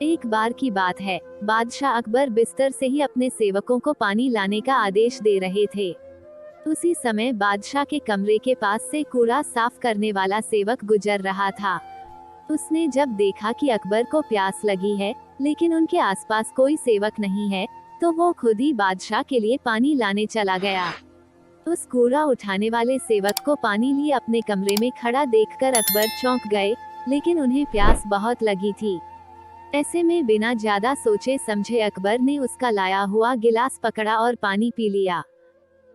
एक बार की बात है, बादशाह अकबर बिस्तर से ही अपने सेवकों को पानी लाने का आदेश दे रहे थे। उसी समय बादशाह के कमरे के पास से कूड़ा साफ करने वाला सेवक गुजर रहा था। उसने जब देखा कि अकबर को प्यास लगी है, लेकिन उनके आसपास कोई सेवक नहीं है, तो वो खुद ही बादशाह के लिए पानी लाने चला गया। उस कूड़ा उठाने वाले सेवक को पानी लिए अपने कमरे में खड़ा देखकर अकबर चौंक गए, लेकिन उन्हें प्यास बहुत लगी थी। ऐसे में बिना ज्यादा सोचे समझे अकबर ने उसका लाया हुआ गिलास पकड़ा और पानी पी लिया।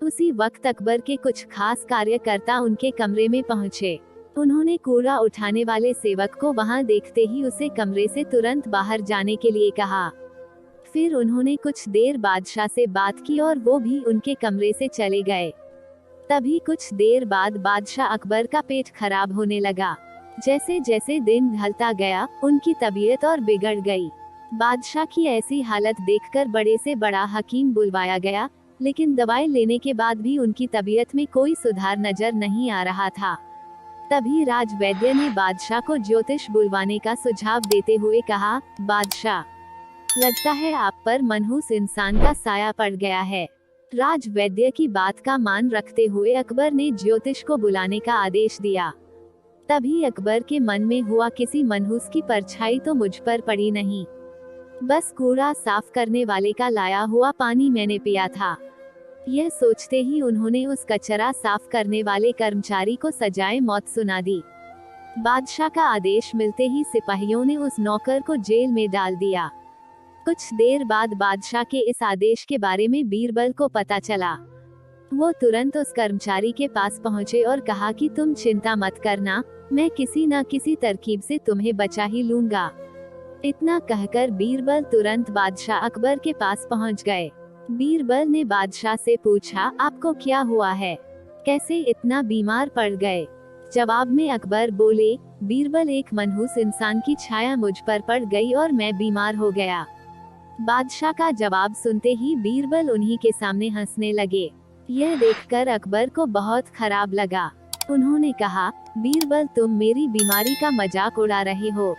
उसी वक्त अकबर के कुछ खास कार्यकर्ता उनके कमरे में पहुंचे। उन्होंने कूड़ा उठाने वाले सेवक को वहां देखते ही उसे कमरे से तुरंत बाहर जाने के लिए कहा। फिर उन्होंने कुछ देर बादशाह से बात की और वो भी उनके कमरे से चले गए। तभी कुछ देर बाद बादशाह अकबर का पेट खराब होने लगा। जैसे जैसे दिन ढलता गया, उनकी तबीयत और बिगड़ गई। बादशाह की ऐसी हालत देखकर बड़े से बड़ा हकीम बुलवाया गया, लेकिन दवाई लेने के बाद भी उनकी तबीयत में कोई सुधार नजर नहीं आ रहा था। तभी राजवैद्य ने बादशाह को ज्योतिष बुलवाने का सुझाव देते हुए कहा, बादशाह, लगता है आप पर मनहूस इंसान का साया पड़ गया है। राजवैद्य की बात का मान रखते हुए अकबर ने ज्योतिष को बुलाने का आदेश दिया। तभी अकबर के मन में हुआ, किसी मनहूस की परछाई तो मुझ पर पड़ी नहीं, बस कूड़ा साफ करने वाले का लाया हुआ पानी मैंने पिया था। यह सोचते ही उन्होंने उस कचरा साफ करने वाले कर्मचारी को सजाए मौत सुना दी। बादशाह का आदेश मिलते ही सिपाहियों ने उस नौकर को जेल में डाल दिया। कुछ देर बाद बादशाह के इस आदेश के बारे में बीरबल को पता चला। वो तुरंत उस कर्मचारी के पास पहुंचे और कहा कि तुम चिंता मत करना, मैं किसी न किसी तरकीब से तुम्हें बचा ही लूंगा। इतना कहकर बीरबल तुरंत बादशाह अकबर के पास पहुंच गए। बीरबल ने बादशाह से पूछा, आपको क्या हुआ है, कैसे इतना बीमार पड़ गए? जवाब में अकबर बोले, बीरबल, एक मनहूस इंसान की छाया मुझ पर पड़ गई और मैं बीमार हो गया। बादशाह का जवाब सुनते ही बीरबल उन्हीं के सामने हंसने लगे। यह देखकर अकबर को बहुत खराब लगा। उन्होंने कहा, बीरबल, तुम मेरी बीमारी का मजाक उड़ा रहे हो।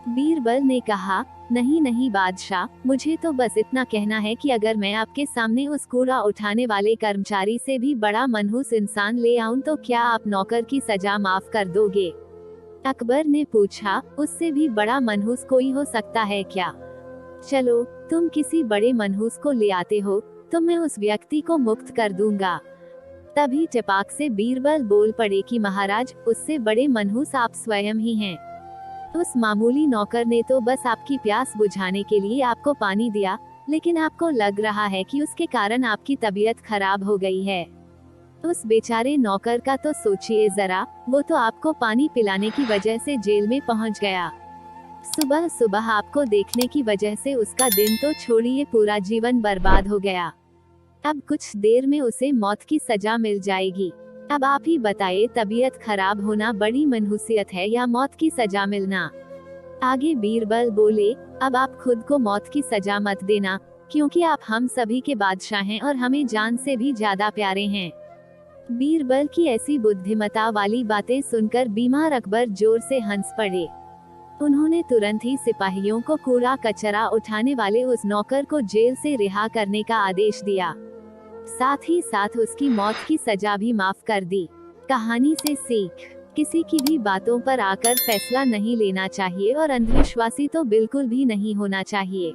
बीरबल ने कहा, नहीं नहीं बादशाह, मुझे तो बस इतना कहना है कि अगर मैं आपके सामने उस कूड़ा उठाने वाले कर्मचारी से भी बड़ा मनहूस इंसान ले आऊं तो क्या आप नौकर की सजा माफ कर दोगे? अकबर ने पूछा, उससे भी बड़ा मनहूस कोई हो सकता है क्या? चलो, तुम किसी बड़े मनहूस को ले आते हो तो मैं उस व्यक्ति को मुक्त कर दूंगा। तभी चपाक से बीरबल बोल पड़े कि महाराज, उससे बड़े मनहूस आप स्वयं ही हैं। उस मामूली नौकर ने तो बस आपकी प्यास बुझाने के लिए आपको पानी दिया, लेकिन आपको लग रहा है कि उसके कारण आपकी तबीयत खराब हो गई है। उस बेचारे नौकर का तो सोचिए जरा, वो तो आपको पानी पिलाने की वजह से जेल में पहुंच गया। सुबह सुबह आपको देखने की वजह से उसका दिन तो छोड़िए, पूरा जीवन बर्बाद हो गया। अब कुछ देर में उसे मौत की सजा मिल जाएगी। अब आप ही बताइए, तबीयत खराब होना बड़ी मनहूसियत है या मौत की सजा मिलना? आगे बीरबल बोले, अब आप खुद को मौत की सजा मत देना, क्योंकि आप हम सभी के बादशाह हैं और हमें जान से भी ज्यादा प्यारे हैं। बीरबल की ऐसी बुद्धिमता वाली बातें सुनकर बीमार अकबर जोर से हंस पड़े। उन्होंने तुरंत ही सिपाहियों को कूड़ा कचरा उठाने वाले उस नौकर को जेल से रिहा करने का आदेश दिया। साथ ही साथ उसकी मौत की सजा भी माफ कर दी। कहानी से सीख, किसी की भी बातों पर आकर फैसला नहीं लेना चाहिए और अंधविश्वासी तो बिल्कुल भी नहीं होना चाहिए।